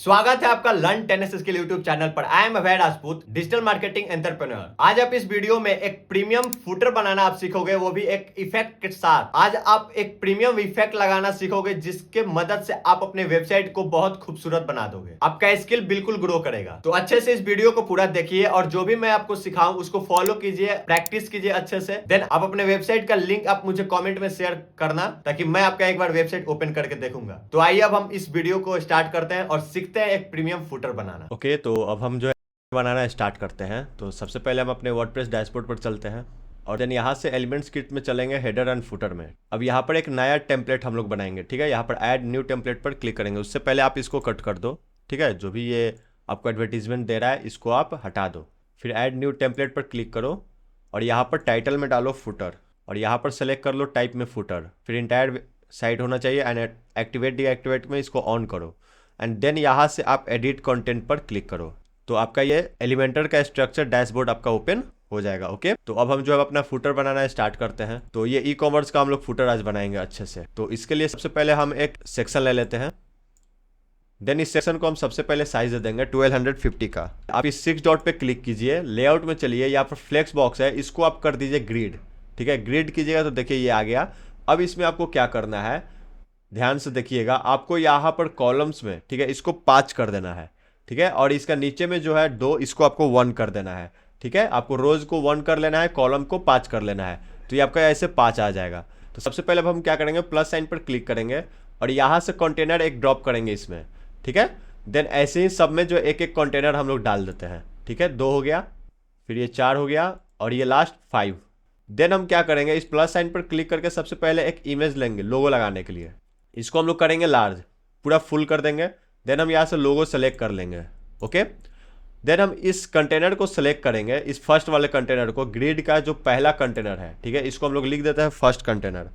स्वागत है आपका learn tennis skill YouTube channel पर। I am Abhay Rajput, digital marketing entrepreneur. आज आप इस वीडियो में एक प्रीमियम फुटर बनाना आप सीखोगे, वो भी एक इफेक्ट के साथ। आज आप एक प्रीमियम इफेक्ट लगाना सीखोगे जिसके मदद से आप अपने वेबसाइट को बहुत खूबसूरत बना दोगे। आपका स्किल बिल्कुल ग्रो करेगा। तो अच्छे से इस वीडियो को पूरा देखिए और जो भी मैं आपको सिखाऊं उसको फॉलो कीजिए, प्रैक्टिस कीजिए अच्छे से। देन आप अपने वेबसाइट का लिंक आप मुझे कॉमेंट में शेयर करना ताकि मैं आपका एक बार वेबसाइट ओपन करके देखूंगा। तो आइए अब हम इस वीडियो को स्टार्ट करते हैं और सीखते हैं एक प्रीमियम फुटर बनाना। ओके, तो अब हम जो है बनाना स्टार्ट करते हैं। तो सबसे पहले हम अपने वर्डप्रेस डैशबोर्ड पर चलते हैं और देन यहाँ से एलिमेंट्स किट में चलेंगे, हेडर एंड फुटर में। अब यहाँ पर एक नया टेम्पलेट हम लोग बनाएंगे, ठीक है। यहाँ पर ऐड न्यू टेम्पलेट पर क्लिक करेंगे। उससे पहले आप इसको कट कर दो, ठीक है। जो भी ये आपको एडवर्टीजमेंट दे रहा है इसको आप हटा दो। फिर ऐड न्यू टेम्पलेट पर क्लिक करो और यहाँ पर टाइटल में डालो फुटर और यहाँ पर सेलेक्ट कर लो टाइप में फुटर। फिर इंटायर साइट होना चाहिए एंड एक्टिवेट डीएक्टिवेट में इसको ऑन करो एंड देन यहाँ से आप एडिट कंटेंट पर क्लिक करो। तो आपका ये एलिमेंटर का स्ट्रक्चर डैशबोर्ड आपका ओपन हो जाएगा। ओके, तो अब हम जो है अपना फुटर बनाना स्टार्ट करते हैं। तो ये ई कॉमर्स का हम लोग फुटर आज बनाएंगे अच्छे से। तो इसके लिए सबसे पहले हम एक सेक्शन ले लेते हैं। देन इस सेक्शन को हम सबसे पहले साइज दे देंगे 1250 का। आप इस 6 डॉट पे क्लिक कीजिए, लेआउट में चलिए, यहाँ पर फ्लेक्स बॉक्स है, इसको आप कर दीजिए ग्रिड, ठीक है। ग्रिड कीजिएगा तो देखिए ये आ गया। अब इसमें आपको क्या करना है, ध्यान से देखिएगा। आपको यहाँ पर कॉलम्स में, ठीक है, इसको 5 कर देना है, ठीक है। और इसका नीचे में जो है 2, इसको आपको 1 कर देना है, ठीक है। आपको रोज को 1 कर लेना है, कॉलम को 5 कर लेना है। तो ये आपका ऐसे 5 आ जाएगा। तो सबसे पहले अब हम क्या करेंगे, प्लस साइन पर क्लिक करेंगे और यहाँ से कंटेनर एक ड्रॉप करेंगे इसमें, ठीक है। देन ऐसे ही सब में जो एक एक कंटेनर हम लोग डाल देते हैं, ठीक है। 2 हो गया, फिर ये 4 हो गया और ये लास्ट 5। देन हम क्या करेंगे, इस प्लस साइन पर क्लिक करके सबसे पहले एक इमेज लेंगे लोगो लगाने के लिए। इसको हम लोग करेंगे लार्ज, पूरा फुल कर देंगे। देन हम यहाँ से लोगो सेलेक्ट कर लेंगे। ओके, देन हम इस कंटेनर को सेलेक्ट करेंगे, इस फर्स्ट वाले कंटेनर को, ग्रिड का जो पहला कंटेनर है, ठीक है। इसको हम लोग लिख देते हैं फर्स्ट कंटेनर,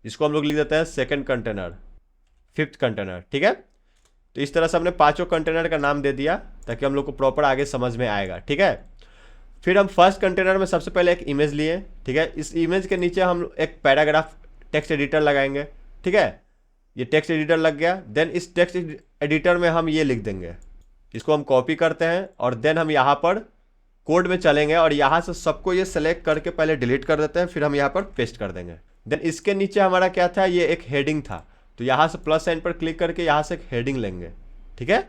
इसको हम लोग लिख देते हैं सेकंड कंटेनर, फिफ्थ कंटेनर, ठीक है। तो इस तरह से हमने 5 कंटेनर का नाम दे दिया ताकि हम लोग को प्रॉपर आगे समझ में आएगा, ठीक है। फिर हम फर्स्ट कंटेनर में सबसे पहले एक इमेज लिए, ठीक है। इस इमेज के नीचे हम एक पैराग्राफ टेक्स्ट एडिटर लगाएंगे, ठीक है। ये टेक्स्ट एडिटर लग गया। देन इस टेक्स्ट एडिटर में हम ये लिख देंगे, इसको हम कॉपी करते हैं और देन हम यहाँ पर कोड में चलेंगे और यहाँ से सबको ये सेलेक्ट करके पहले डिलीट कर देते हैं, फिर हम यहाँ पर पेस्ट कर देंगे। देन इसके नीचे हमारा क्या था, ये एक हेडिंग था। तो यहाँ से प्लस साइन पर क्लिक करके यहाँ से एक हेडिंग लेंगे, ठीक है।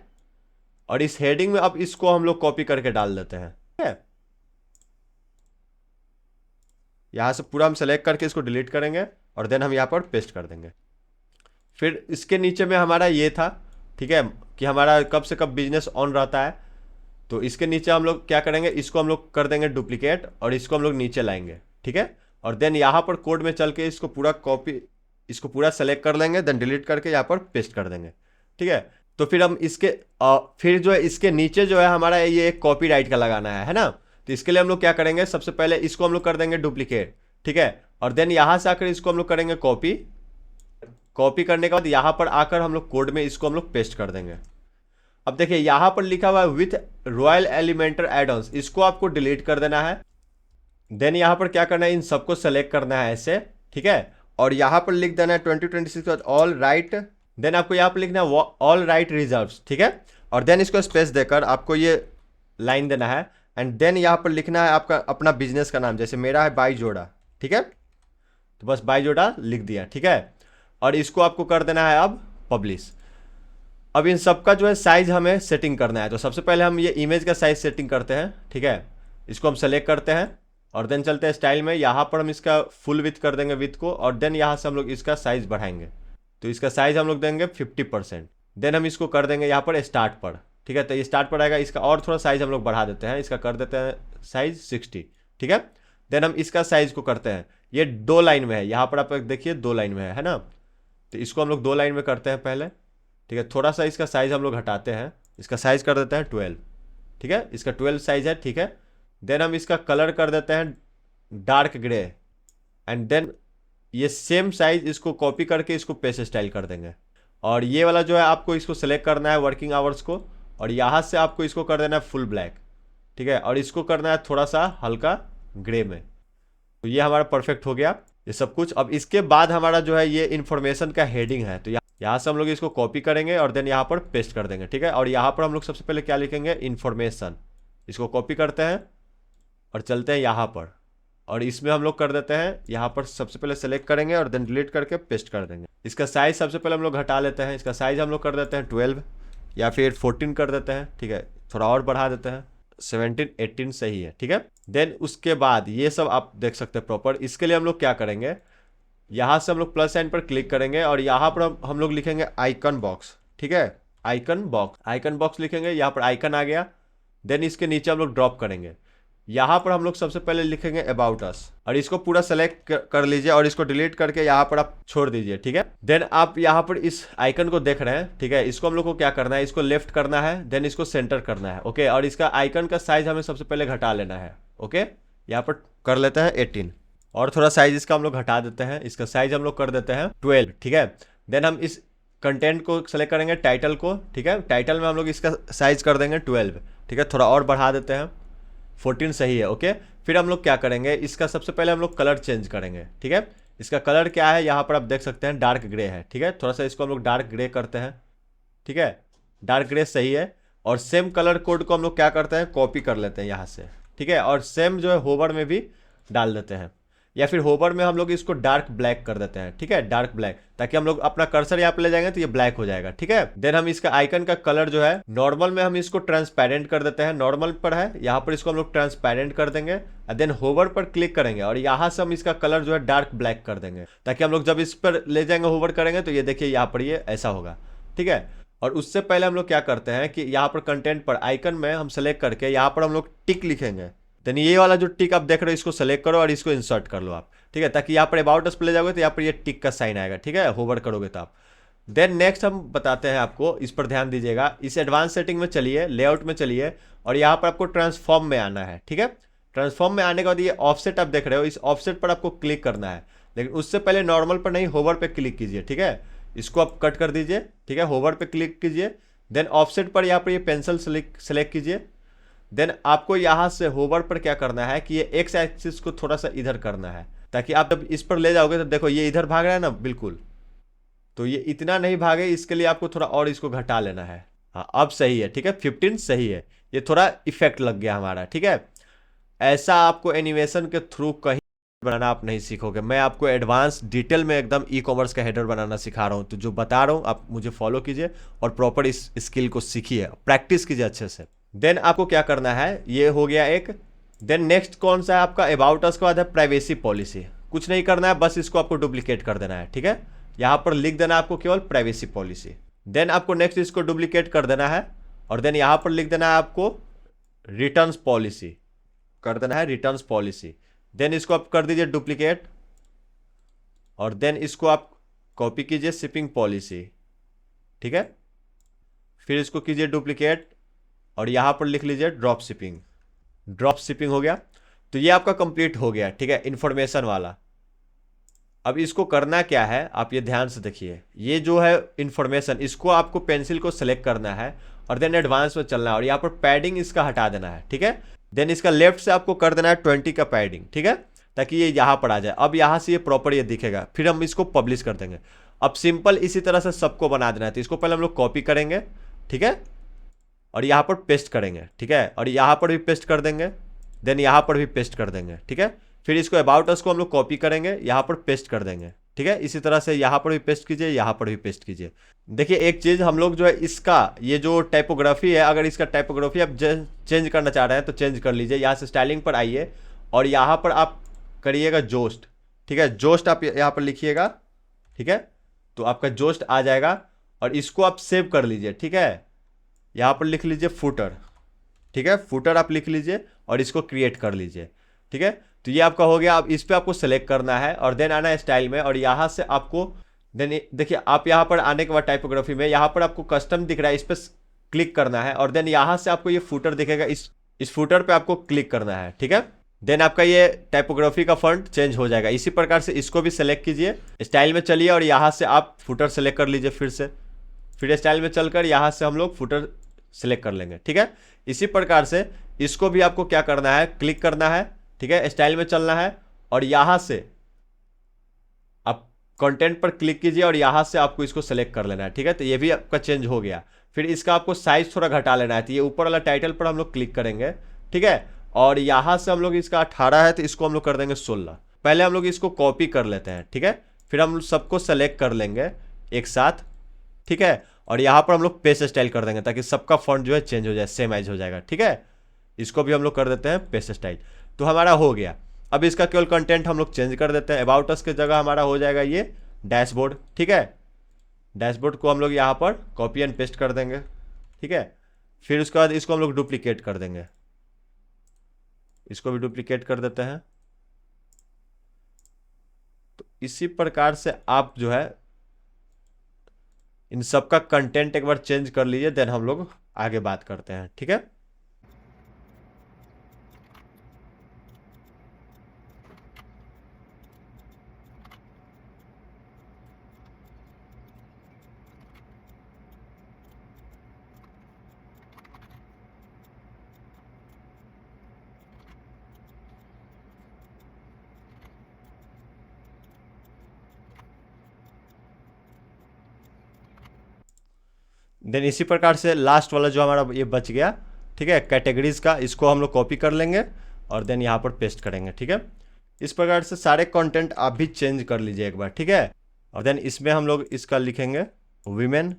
और इस हेडिंग में अब इसको हम लोग कॉपी करके डाल देते हैं, ठीक है। यहाँ से पूरा हम सेलेक्ट करके इसको डिलीट करेंगे और देन हम यहाँ पर पेस्ट कर देंगे। फिर इसके नीचे में हमारा ये था, ठीक है, कि हमारा कब से कब बिजनेस ऑन रहता है। तो इसके नीचे हम लोग क्या करेंगे, इसको हम लोग कर देंगे डुप्लीकेट और इसको हम लोग नीचे लाएंगे, ठीक है। और देन यहाँ पर कोड में चल के इसको पूरा कॉपी, इसको पूरा सेलेक्ट कर लेंगे, देन डिलीट करके यहाँ पर पेस्ट कर देंगे, ठीक है। तो फिर हम इसके फिर जो है इसके नीचे जो है हमारा ये एक कॉपीराइट का लगाना है ना। तो इसके लिए हम लोग क्या करेंगे, सबसे पहले इसको हम लोग कर देंगे डुप्लीकेट, ठीक है। और देन यहाँ से आकर इसको हम लोग करेंगे कॉपी। कॉपी करने के बाद यहाँ पर आकर हम लोग कोड में इसको हम लोग पेस्ट कर देंगे। अब देखिए यहाँ पर लिखा हुआ है विथ रॉयल एलिमेंटर एड-ऑन्स, इसको आपको डिलीट कर देना है। देन यहाँ पर क्या करना है, इन सबको सेलेक्ट करना है ऐसे, ठीक है। और यहाँ पर लिख देना है 2026 ऑल राइट। देन आपको यहाँ पर लिखना है ऑल राइट रिजर्व्स, ठीक है। और देन इसको स्पेस देकर आपको ये लाइन देना है एंड देन यहाँ पर लिखना है आपका अपना बिजनेस का नाम, जैसे मेरा है बाई जोड़ा, ठीक है। तो बस बाई जोड़ा लिख दिया, ठीक है। और इसको आपको कर देना है अब पब्लिश। अब इन सब का जो है साइज हमें सेटिंग करना है। तो सबसे पहले हम ये इमेज का साइज सेटिंग करते हैं, ठीक है। इसको हम सेलेक्ट करते हैं और देन चलते हैं स्टाइल में, यहाँ पर हम इसका फुल विथ कर देंगे विथ को और देन यहाँ से हम लोग इसका साइज बढ़ाएंगे। तो इसका साइज हम लोग देंगे 50%। देन हम इसको कर देंगे यहाँ पर स्टार्ट पर, ठीक है। तो ये स्टार्ट पर आएगा, इसका और थोड़ा साइज हम लोग बढ़ा देते हैं, इसका कर देते हैं साइज 60, ठीक है। देन हम इसका साइज को करते हैं, ये 2 लाइन में है, यहाँ पर आप देखिए 2 लाइन में है ना। तो इसको हम लोग 2 लाइन में करते हैं पहले, ठीक है। थोड़ा सा इसका साइज हम लोग हटाते हैं, इसका साइज कर देते हैं 12, ठीक है। इसका 12 साइज है, ठीक है। देन हम इसका कलर कर देते हैं डार्क ग्रे एंड देन ये सेम साइज इसको कॉपी करके इसको पेस्ट स्टाइल कर देंगे। और ये वाला जो है आपको इसको सेलेक्ट करना है वर्किंग आवर्स को और यहाँ से आपको इसको कर देना है फुल ब्लैक, ठीक है। और इसको करना है थोड़ा सा हल्का ग्रे में। तो ये हमारा परफेक्ट हो गया ये सब कुछ। अब इसके बाद हमारा जो है ये इन्फॉर्मेशन का हेडिंग है। तो यहाँ से हम लोग इसको कॉपी करेंगे और देन यहाँ पर पेस्ट कर देंगे, ठीक है। और यहाँ पर हम लोग सबसे पहले क्या लिखेंगे, इन्फॉर्मेशन। इसको कॉपी करते हैं और चलते हैं यहाँ पर, और इसमें हम लोग कर देते हैं, यहाँ पर सबसे पहले सेलेक्ट करेंगे और देन डिलीट करके पेस्ट कर देंगे। इसका साइज सबसे पहले हम लोग घटा लेते हैं। इसका साइज हम लोग कर देते हैं 12 या फिर 14 कर देते हैं, ठीक है। थोड़ा और बढ़ा देते हैं, 17 18 सही है, ठीक है। देन उसके बाद ये सब आप देख सकते हैं प्रॉपर। इसके लिए हम लोग क्या करेंगे, यहाँ से हम लोग प्लस साइन पर क्लिक करेंगे और यहाँ पर हम लोग लिखेंगे आइकन बॉक्स, ठीक है। आइकन बॉक्स लिखेंगे, यहाँ पर आइकन आ गया। देन इसके नीचे हम लोग ड्रॉप करेंगे। यहाँ पर हम लोग सबसे पहले लिखेंगे अबाउट अस और इसको पूरा सेलेक्ट कर लीजिए और इसको डिलीट करके यहाँ पर आप छोड़ दीजिए, ठीक है। देन आप यहाँ पर इस आइकन को देख रहे हैं, ठीक है। इसको हम लोग को क्या करना है, इसको लेफ्ट करना है, देन इसको सेंटर करना है, ओके। और इसका आइकन का साइज हमें सबसे पहले घटा लेना है, ओके। यहाँ पर कर लेते हैं 18 और थोड़ा साइज इसका हम लोग घटा देते हैं। इसका साइज हम लोग कर देते हैं 12, ठीक है। देन हम इस कंटेंट को सेलेक्ट करेंगे, टाइटल को, ठीक है। टाइटल में हम लोग इसका साइज कर देंगे 12, ठीक है। थोड़ा और बढ़ा देते हैं, 14 सही है, ओके। फिर हम लोग क्या करेंगे, इसका सबसे पहले हम लोग कलर चेंज करेंगे, ठीक है। इसका कलर क्या है, यहाँ पर आप देख सकते हैं डार्क ग्रे है, ठीक है। थोड़ा सा इसको हम लोग डार्क ग्रे करते हैं, ठीक है। डार्क ग्रे सही है। और सेम कलर कोड को हम लोग क्या करते हैं, कॉपी कर लेते हैं यहाँ से, ठीक है। और सेम जो है होवर में भी डाल देते हैं, या फिर होवर में हम लोग इसको डार्क ब्लैक कर देते हैं, ठीक है। डार्क ब्लैक, ताकि हम लोग अपना कर्सर यहाँ पे ले जाएंगे तो ये ब्लैक हो जाएगा, ठीक है। देन हम इसका आइकन का कलर जो है नॉर्मल में हम इसको ट्रांसपेरेंट कर देते हैं। नॉर्मल पर है, यहाँ पर इसको हम लोग ट्रांसपेरेंट कर देंगे। देन होवर पर क्लिक करेंगे और यहाँ से हम इसका कलर जो है डार्क ब्लैक कर देंगे, ताकि हम लोग जब इस पर ले जाएंगे होवर करेंगे तो ये देखिए यहाँ पर ये ऐसा होगा, ठीक है। और उससे पहले हम लोग क्या करते हैं कि यहाँ पर कंटेंट पर आइकन में हम सेलेक्ट करके यहाँ पर हम लोग टिक लिखेंगे। देन ये वाला जो टिक आप देख रहे हो इसको सेलेक्ट करो और इसको इंसर्ट कर लो आप, ठीक है। ताकि यहाँ पर अबाउट अस पे ले जाओगे तो यहाँ पर ये टिक का साइन आएगा, ठीक है, होवर करोगे तो आप। देन नेक्स्ट हम बताते हैं आपको, इस पर ध्यान दीजिएगा। इस एडवांस सेटिंग में चलिए, लेआउट में चलिए और यहाँ पर आपको ट्रांसफॉर्म में आना है, ठीक है। ट्रांसफॉर्म में आने के बाद ये ऑफसेट आप देख रहे हो, इस ऑफसेट पर आपको क्लिक करना है। लेकिन उससे पहले नॉर्मल पर नहीं, होवर पे क्लिक कीजिए, ठीक है। इसको आप कट कर दीजिए, ठीक है। होवर पे क्लिक कीजिए, देन ऑफसेट पर यहाँ पर ये पेंसिल सेलेक्ट कीजिए। देन आपको यहाँ से होवर पर क्या करना है कि ये एक्स एक्सिस को थोड़ा सा इधर करना है, ताकि आप जब इस पर ले जाओगे तो देखो ये इधर भाग रहा है ना, बिल्कुल। तो ये इतना नहीं भागे, इसके लिए आपको थोड़ा और इसको घटा लेना है। हाँ, अब सही है, ठीक है। 15 सही है। ये थोड़ा इफेक्ट लग गया हमारा, ठीक है। ऐसा आपको एनिमेशन के थ्रू कहीं बनाना आप नहीं सीखोगे। मैं आपको एडवांस डिटेल में एकदम ई कॉमर्स का हेडर बनाना सिखा रहा हूँ। तो जो बता रहा हूँ आप मुझे फॉलो कीजिए और प्रॉपर इस स्किल को सीखिए, प्रैक्टिस कीजिए अच्छे से। देन आपको क्या करना है, ये हो गया एक। देन नेक्स्ट कौन सा है आपका, अबाउट अस के बाद है प्राइवेसी पॉलिसी। कुछ नहीं करना है, बस इसको आपको डुप्लीकेट कर देना है, ठीक है। यहाँ पर लिख देना है आपको केवल प्राइवेसी पॉलिसी। देन आपको नेक्स्ट इसको डुप्लीकेट कर देना है और देन यहाँ पर लिख देना है आपको रिटर्न्स पॉलिसी, कर देना है रिटर्न्स पॉलिसी। देन इसको आप कर दीजिए डुप्लीकेट और देन इसको आप कॉपी कीजिए शिपिंग पॉलिसी, ठीक है। फिर इसको कीजिए डुप्लीकेट और यहाँ पर लिख लीजिए ड्रॉप शिपिंग हो गया। तो ये आपका कंप्लीट हो गया, ठीक है, इंफॉर्मेशन वाला। अब इसको करना क्या है, आप ये ध्यान से देखिए। ये जो है इंफॉर्मेशन, इसको आपको पेंसिल को सेलेक्ट करना है और देन एडवांस में चलना है और यहाँ पर पैडिंग इसका हटा देना है, ठीक है। देन इसका लेफ्ट से आपको कर देना है 20 का पैडिंग, ठीक है, ताकि ये यहाँ पर आ जाए। अब यहाँ से ये प्रॉपर ये दिखेगा। फिर हम इसको पब्लिश कर देंगे। अब सिंपल इसी तरह से सबको बना देना है। तो इसको पहले हम लोग कॉपी करेंगे, ठीक है, और यहाँ पर पेस्ट करेंगे, ठीक है, और यहाँ पर भी पेस्ट कर देंगे। देन यहाँ पर भी पेस्ट कर देंगे, ठीक है। फिर इसको अबाउट अस को हम लोग कॉपी करेंगे, यहाँ पर पेस्ट कर देंगे, ठीक है। इसी तरह से यहाँ पर भी पेस्ट कीजिए, यहाँ पर भी पेस्ट कीजिए। देखिए एक चीज़ हम लोग जो है इसका ये जो टाइपोग्राफी है, अगर इसका टाइपोग्राफी आप चेंज करना चाह रहे हैं तो चेंज कर लीजिए। यहाँ से स्टाइलिंग पर आइए और यहाँ पर आप करिएगा जोस्ट, ठीक है। जोस्ट आप यहाँ पर लिखिएगा, ठीक है, तो आपका जोस्ट आ जाएगा और इसको आप सेव कर लीजिए, ठीक है। यहाँ पर लिख लीजिए फुटर, ठीक है, फुटर आप लिख लीजिए और इसको क्रिएट कर लीजिए, ठीक है। तो ये आपका हो गया। अब इस पर आपको सेलेक्ट करना है और देन आना है स्टाइल में और यहाँ से आपको देन देखिए आप यहाँ पर आने के बाद टाइपोग्राफी में यहाँ पर आपको कस्टम दिख रहा है, इस पर क्लिक करना है और देन यहाँ से आपको ये फुटर दिखेगा, इस फुटर पे आपको क्लिक करना है, ठीक है। देन आपका ये टाइपोग्राफी का फॉन्ट चेंज हो जाएगा। इसी प्रकार से इसको भी सेलेक्ट कीजिए, स्टाइल में चलिए और यहाँ से आप फुटर सेलेक्ट कर लीजिए। फिर स्टाइल में चलकर यहाँ से हम लोग फुटर सेलेक्ट कर लेंगे, ठीक है। इसी प्रकार से इसको भी आपको क्या करना है, क्लिक करना है, ठीक है, स्टाइल में चलना है और यहाँ से आप कंटेंट पर क्लिक कीजिए और यहाँ से आपको इसको सेलेक्ट कर लेना है, ठीक है। तो ये भी आपका चेंज हो गया। फिर इसका आपको साइज थोड़ा घटा लेना है, तो ये ऊपर वाला टाइटल पर हम लोग क्लिक करेंगे, ठीक है। और यहाँ से हम लोग इसका 18 है तो इसको हम लोग कर देंगे 16। पहले हम लोग इसको कॉपी कर लेते हैं, ठीक है। फिर हम सबको सेलेक्ट कर लेंगे एक साथ, ठीक है। और यहाँ पर हम लोग पेस्ट स्टाइल कर देंगे ताकि सबका फॉन्ट जो है चेंज हो जाए, सेम एज हो जाएगा, ठीक है। इसको भी हम लोग कर देते हैं पेस्ट स्टाइल। तो हमारा हो गया। अब इसका केवल कंटेंट हम लोग चेंज कर देते हैं। अबाउट अस की जगह हमारा हो जाएगा ये डैशबोर्ड, ठीक है। डैशबोर्ड को हम लोग यहाँ पर कॉपी एंड पेस्ट कर देंगे, ठीक है। फिर उसके बाद इसको हम लोग डुप्लीकेट कर देंगे, इसको भी डुप्लीकेट कर देते हैं। तो इसी प्रकार से आप जो है इन सब का कंटेंट एक बार चेंज कर लीजिए, देन हम लोग आगे बात करते हैं, ठीक है। देन इसी प्रकार से लास्ट वाला जो हमारा ये बच गया, ठीक है, कैटेगरीज का, इसको हम लोग कॉपी कर लेंगे और देन यहाँ पर पेस्ट करेंगे, ठीक है। इस प्रकार से सारे कंटेंट आप भी चेंज कर लीजिए एक बार, ठीक है। और देन इसमें हम लोग इसका लिखेंगे वीमेन,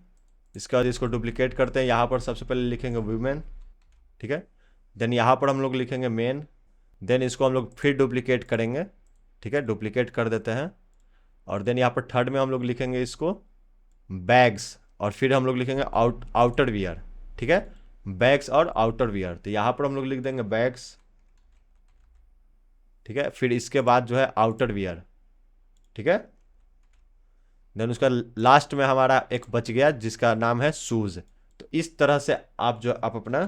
इसके बाद इसको डुप्लीकेट करते हैं, यहाँ पर सबसे पहले लिखेंगे वीमेन, ठीक है। देन यहाँ पर हम लोग लिखेंगे मेन, देन इसको हम लोग फिर डुप्लीकेट करेंगे, ठीक है, डुप्लीकेट कर देते हैं। और देन यहाँ पर थर्ड में हम लोग लिखेंगे इसको बैग्स, और फिर हम लोग लिखेंगे आउटर वियर, ठीक है, बैग्स और आउटर वियर। तो यहाँ पर हम लोग लिख देंगे बैग्स, ठीक है। फिर इसके बाद जो है आउटर वियर, ठीक है। देन उसका लास्ट में हमारा एक बच गया जिसका नाम है शूज। तो इस तरह से आप अपना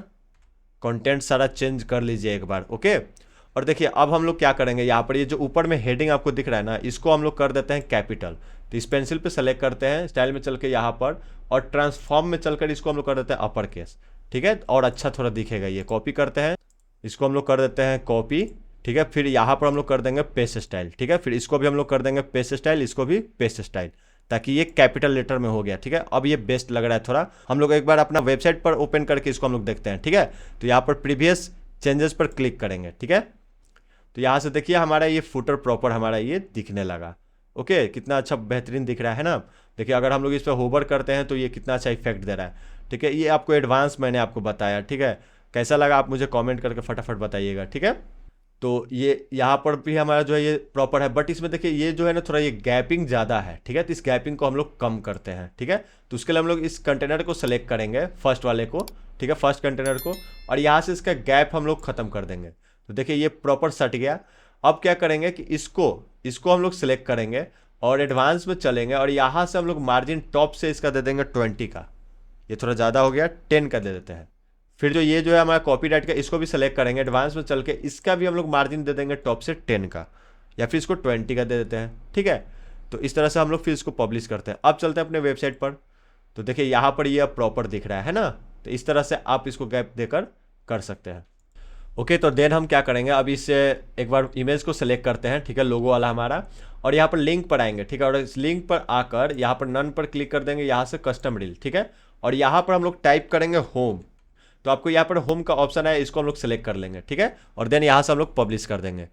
कंटेंट सारा चेंज कर लीजिए एक बार, ओके। और देखिए अब हम लोग क्या करेंगे, यहाँ पर ये जो ऊपर में हेडिंग आपको दिख रहा है ना, इसको हम लोग कर देते हैं कैपिटल। तो इस पेंसिल पे सेलेक्ट करते हैं, स्टाइल में चल के यहाँ पर, और ट्रांसफॉर्म में चलकर इसको हम लोग कर देते हैं अपर केस, ठीक है, और अच्छा थोड़ा दिखेगा। ये कॉपी करते हैं, इसको हम लोग कर देते हैं कॉपी, ठीक है। फिर यहाँ पर हम लोग कर देंगे पेस्ट स्टाइल, ठीक है। फिर इसको भी हम लोग कर देंगे पेस्ट स्टाइल, इसको भी पेस्ट स्टाइल, ताकि ये कैपिटल लेटर में हो गया, ठीक है। अब ये बेस्ट लग रहा है थोड़ा। हम लोग एक बार अपना वेबसाइट पर ओपन करके इसको हम लोग देखते हैं, ठीक है। तो यहाँ पर प्रीवियस चेंजेस पर क्लिक करेंगे, ठीक है। तो यहाँ से देखिए हमारा ये फुटर प्रॉपर हमारा ये दिखने लगा, ओके। कितना अच्छा बेहतरीन दिख रहा है ना। देखिए अगर हम लोग इस पर होवर करते हैं तो ये कितना अच्छा इफेक्ट दे रहा है, ठीक है। ये आपको एडवांस मैंने आपको बताया, ठीक है। कैसा लगा आप मुझे कमेंट करके फटाफट बताइएगा, ठीक है। तो ये यहाँ पर भी हमारा जो है ये प्रॉपर है, बट इसमें देखिए ये जो है ना थोड़ा ये गैपिंग ज़्यादा है, ठीक है। तो इस गैपिंग को हम लोग कम करते हैं, ठीक है। तो उसके लिए हम लोग इस कंटेनर को सेलेक्ट करेंगे, फर्स्ट वाले को, ठीक है, फर्स्ट कंटेनर को, और यहाँ से इसका गैप हम लोग खत्म कर देंगे। तो देखिए ये प्रॉपर सट गया। अब क्या करेंगे कि इसको हम लोग सेलेक्ट करेंगे और एडवांस में चलेंगे, और यहाँ से हम लोग मार्जिन टॉप से इसका दे देंगे 20 का, ये थोड़ा ज़्यादा हो गया, 10 का दे देते हैं। फिर जो ये जो है हमारा कॉपीराइट का, इसको भी सेलेक्ट करेंगे, एडवांस में चल के इसका भी हम लोग मार्जिन दे देंगे टॉप से 10 का, या फिर इसको 20 का दे देते हैं, ठीक है। तो इस तरह से हम लोग फिर इसको पब्लिश करते हैं। अब चलते हैं अपने वेबसाइट पर। तो देखिए यहाँ पर ये अब प्रॉपर दिख रहा है ना। तो इस तरह से आप इसको गैप देकर कर सकते हैं, ओके। तो देन हम क्या करेंगे, अब इससे एक बार इमेज को सेलेक्ट करते हैं, ठीक है, लोगो वाला हमारा, और यहाँ पर लिंक पर आएंगे, ठीक है। और इस लिंक पर आकर यहाँ पर नन पर क्लिक कर देंगे, यहाँ से कस्टम रील, ठीक है। और यहाँ पर हम लोग टाइप करेंगे होम। तो आपको यहाँ पर होम का ऑप्शन है, इसको हम लोग सेलेक्ट कर लेंगे, ठीक है। और देन यहाँ से हम लोग पब्लिश कर देंगे।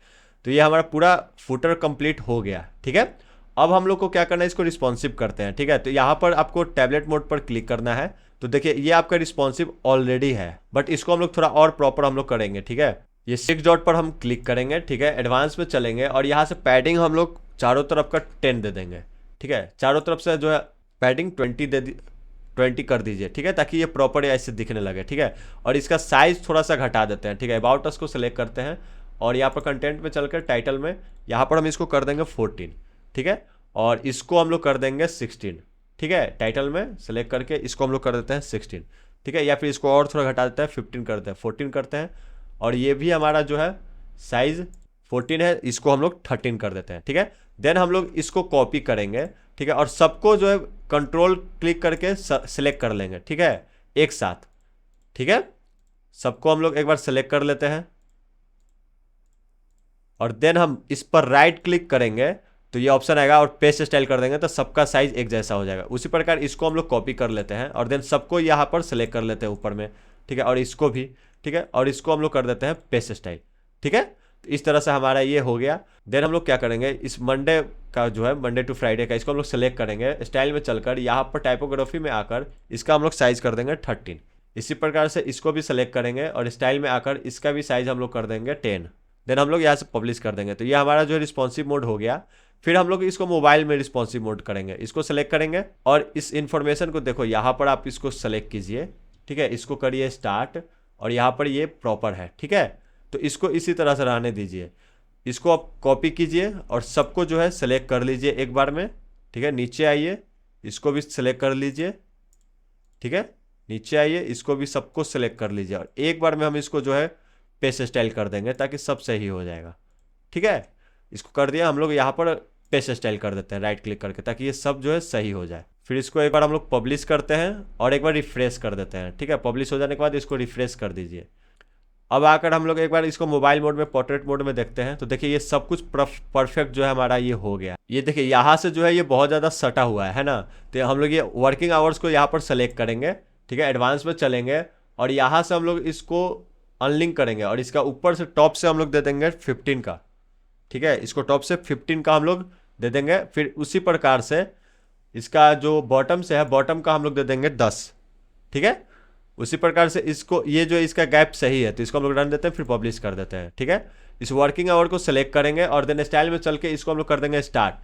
तो ये हमारा पूरा फुटर कंप्लीट हो गया, ठीक है। अब हम लोग को क्या करना है, इसको रिस्पॉन्सिव करते हैं, ठीक है। तो यहाँ पर आपको टैबलेट मोड पर क्लिक करना है। तो देखिए ये आपका रिस्पॉन्सिव ऑलरेडी है, बट इसको हम लोग थोड़ा और प्रॉपर हम लोग करेंगे, ठीक है। ये 6 डॉट पर हम क्लिक करेंगे, ठीक है, एडवांस में चलेंगे, और यहाँ से पैडिंग हम लोग चारों तरफ का 10 दे देंगे, ठीक है। चारों तरफ से जो है पैडिंग 20 कर दीजिए, ठीक है, ताकि ये प्रॉपर ऐसे दिखने लगे, ठीक है। और इसका साइज थोड़ा सा घटा देते हैं, ठीक है। अबाउट अस को सेलेक्ट करते हैं, और यहाँ पर कंटेंट में चलकर टाइटल में यहाँ पर हम इसको कर देंगे 14, ठीक है। और इसको हम लोग कर देंगे 16, ठीक है। टाइटल में सेलेक्ट करके इसको हम लोग कर देते हैं 16, ठीक है। या फिर इसको और थोड़ा घटा देते हैं, 15 करते हैं, 14 करते हैं। और ये भी हमारा जो है साइज 14 है, इसको हम लोग 13 कर देते हैं, ठीक है। देन हम लोग इसको कॉपी करेंगे, ठीक है, और सबको जो है कंट्रोल क्लिक करके सेलेक्ट कर लेंगे, ठीक है, एक साथ, ठीक है। सबको हम लोग एक बार सेलेक्ट कर लेते हैं, और देन हम इस पर राइट क्लिक करेंगे, तो ये ऑप्शन आएगा और पेस्ट स्टाइल कर देंगे तो सबका साइज एक जैसा हो जाएगा। उसी प्रकार इसको हम लोग कॉपी कर लेते हैं और देन सबको यहाँ पर सेलेक्ट कर लेते हैं ऊपर में, ठीक है, और इसको भी, ठीक है, और इसको हम लोग कर देते हैं पेस्ट स्टाइल, ठीक है। तो इस तरह से हमारा ये हो गया। देन हम लोग क्या करेंगे, इस मंडे का जो है मंडे टू फ्राइडे का, इसको हम लोग सेलेक्ट करेंगे, स्टाइल में चलकर यहाँ पर टाइपोग्राफी में आकर इसका हम लोग साइज कर देंगे 13। इसी प्रकार से इसको भी सेलेक्ट करेंगे और स्टाइल में आकर इसका भी साइज हम लोग कर देंगे 10। देन हम लोग यहाँ से पब्लिश कर देंगे। तो ये हमारा जो रिस्पॉन्सिव मोड हो गया। फिर हम लोग इसको मोबाइल में रिस्पॉन्सिव मोड करेंगे, इसको सेलेक्ट करेंगे और इस इन्फॉर्मेशन को देखो यहाँ पर आप इसको सेलेक्ट कीजिए, ठीक है, इसको करिए स्टार्ट और यहाँ पर ये प्रॉपर है, ठीक है। तो इसको इसी तरह से रहने दीजिए, इसको आप कॉपी कीजिए और सबको जो है सेलेक्ट कर लीजिए एक बार में, ठीक है। नीचे आइए, इसको भी सेलेक्ट कर लीजिए, ठीक है, नीचे आइए, इसको भी सबको सेलेक्ट कर लीजिए और एक बार में हम इसको जो है पेस्ट स्टाइल कर देंगे ताकि सब सही हो जाएगा, ठीक है। इसको कर दिया, हम लोग यहाँ पर पेस्ट स्टाइल कर देते हैं राइट क्लिक करके ताकि ये सब जो है सही हो जाए। फिर इसको एक बार हम लोग पब्लिश करते हैं और एक बार रिफ्रेश कर देते हैं, ठीक है। पब्लिश हो जाने के बाद इसको रिफ्रेश कर दीजिए। अब आकर हम लोग एक बार इसको मोबाइल मोड में, पोर्ट्रेट मोड में देखते हैं तो देखिए ये सब कुछ परफेक्ट जो है हमारा ये हो गया। ये देखिए यहाँ से जो है ये बहुत ज़्यादा सटा हुआ है ना। तो हम लोग ये वर्किंग आवर्स को यहाँ पर सेलेक्ट करेंगे, ठीक है, एडवांस में चलेंगे और यहाँ से हम लोग इसको अनलिंक करेंगे और इसका ऊपर से टॉप से हम लोग दे देंगे 15 का, ठीक है, इसको टॉप से 15 का हम लोग दे देंगे। फिर उसी प्रकार से इसका जो बॉटम से है, बॉटम का हम लोग दे देंगे 10, ठीक है। उसी प्रकार से इसको, ये जो इसका गैप सही है तो इसको हम लोग रन देते हैं, फिर पब्लिश कर देते हैं, ठीक है। इस वर्किंग आवर को सेलेक्ट करेंगे और देन स्टाइल में चल के इसको हम लोग कर देंगे स्टार्ट,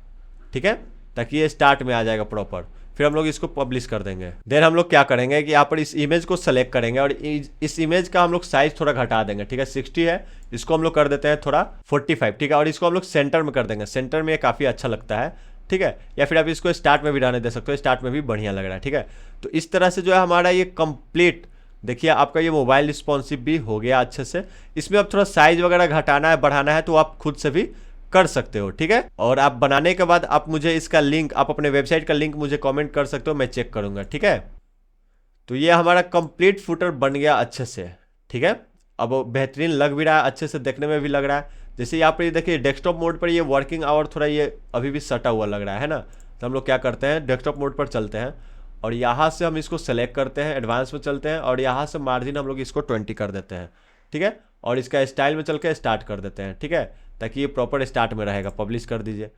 ठीक है, ताकि ये स्टार्ट में आ जाएगा प्रॉपर। फिर हम लोग इसको पब्लिश कर देंगे। देन हम लोग क्या करेंगे कि यहाँ पर इस इमेज को सेलेक्ट करेंगे और इस इमेज का हम लोग साइज थोड़ा घटा देंगे, ठीक है, 60 है, इसको हम लोग कर देते हैं थोड़ा 45, ठीक है, और इसको हम लोग सेंटर में कर देंगे। सेंटर में ये काफ़ी अच्छा लगता है, ठीक है, या फिर आप इसको स्टार्ट में भी रहने दे सकते हो, स्टार्ट में भी बढ़िया लग रहा है, ठीक है। तो इस तरह से जो है हमारा ये कंप्लीट, देखिए आपका ये मोबाइल रिस्पॉन्सिव भी हो गया अच्छे से। इसमें अब थोड़ा साइज वगैरह घटाना है, बढ़ाना है तो आप खुद से भी कर सकते हो, ठीक है। और आप बनाने के बाद आप मुझे इसका लिंक, आप अपने वेबसाइट का लिंक मुझे कमेंट कर सकते हो, मैं चेक करूंगा, ठीक है। तो ये हमारा कंप्लीट फुटर बन गया अच्छे से, ठीक है। अब बेहतरीन लग भी रहा है, अच्छे से देखने में भी लग रहा है। जैसे यहाँ पर ये देखिए डेस्कटॉप मोड पर ये वर्किंग आवर थोड़ा ये अभी भी सटा हुआ लग रहा है ना। तो हम लोग क्या करते हैं, डेस्कटॉप मोड पर चलते हैं और यहाँ से हम इसको सेलेक्ट करते हैं, एडवांस में चलते हैं और यहाँ से मार्जिन हम लोग इसको 20 कर देते हैं, ठीक है, और इसका स्टाइल में चल के स्टार्ट कर देते हैं, ठीक है, ताकि ये प्रॉपर स्टार्ट में रहेगा। पब्लिश कर दीजिए,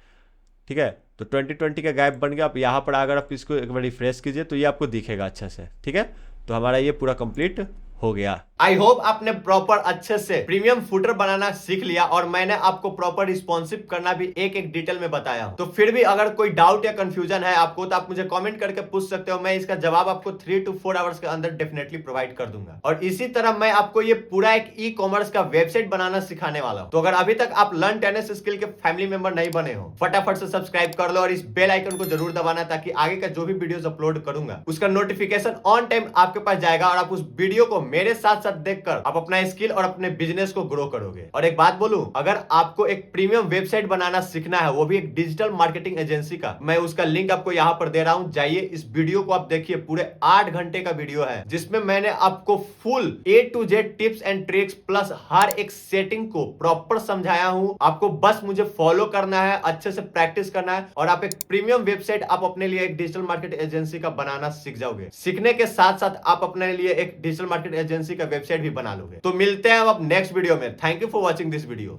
ठीक है। तो 2020 का गैप बन गया। आप यहाँ पर अगर आप इसको एक बार रिफ्रेश कीजिए तो ये आपको दिखेगा अच्छे से, ठीक है। तो हमारा ये पूरा कंप्लीट हो गया। आई होप आपने प्रॉपर अच्छे से प्रीमियम फुटर बनाना सीख लिया और मैंने आपको प्रॉपर रिस्पॉन्सिव करना भी एक एक डिटेल में बताया हूं। तो फिर भी अगर कोई डाउट या कंफ्यूजन है आपको तो आप मुझे कमेंट करके पूछ सकते हो, मैं इसका जवाब आपको 3 to 4 आवर्स के अंदर डेफिनेटली प्रोवाइड कर दूंगा। और इसी तरह मैं आपको ये पूरा एक ई कॉमर्स का वेबसाइट बनाना सिखाने वाला हूं। तो अगर अभी तक आप लर्न टेनिस स्किल के फैमिली मेंबर नहीं बने हो, फटाफट से सब्सक्राइब कर लो और इस बेल आइकन को जरूर दबाना ताकि आगे का जो भी वीडियोस अपलोड करूंगा उसका नोटिफिकेशन ऑन टाइम आपके पास जाएगा और आप उस वीडियो को मेरे साथ देखकर आप अपना स्किल और अपने बिजनेस को ग्रो करोगे। और एक बात बोलूं, अगर आपको एक प्रीमियम वेबसाइट बनाना सीखना है, वो भी एक डिजिटल मार्केटिंग एजेंसी का, मैं उसका लिंक आपको यहां पर दे रहा हूं। जाइए, इस वीडियो को आप देखिए, पूरे 8 घंटे का वीडियो है जिसमें मैंने आपको full A to Z tips and tricks plus हर एक सेटिंग को प्रॉपर समझाया हूं। आपको बस मुझे फॉलो करना है, अच्छे से प्रैक्टिस करना है और आप एक प्रीमियम वेबसाइट आप अपने लिए एक डिजिटल मार्केट एजेंसी का बनाना सीख जाओगे। सीखने के साथ साथ आप अपने लिए एक डिजिटल मार्केट एजेंसी का वेबसाइट भी बना लोगे। तो मिलते हैं अब नेक्स्ट वीडियो में। Thank you for watching this video.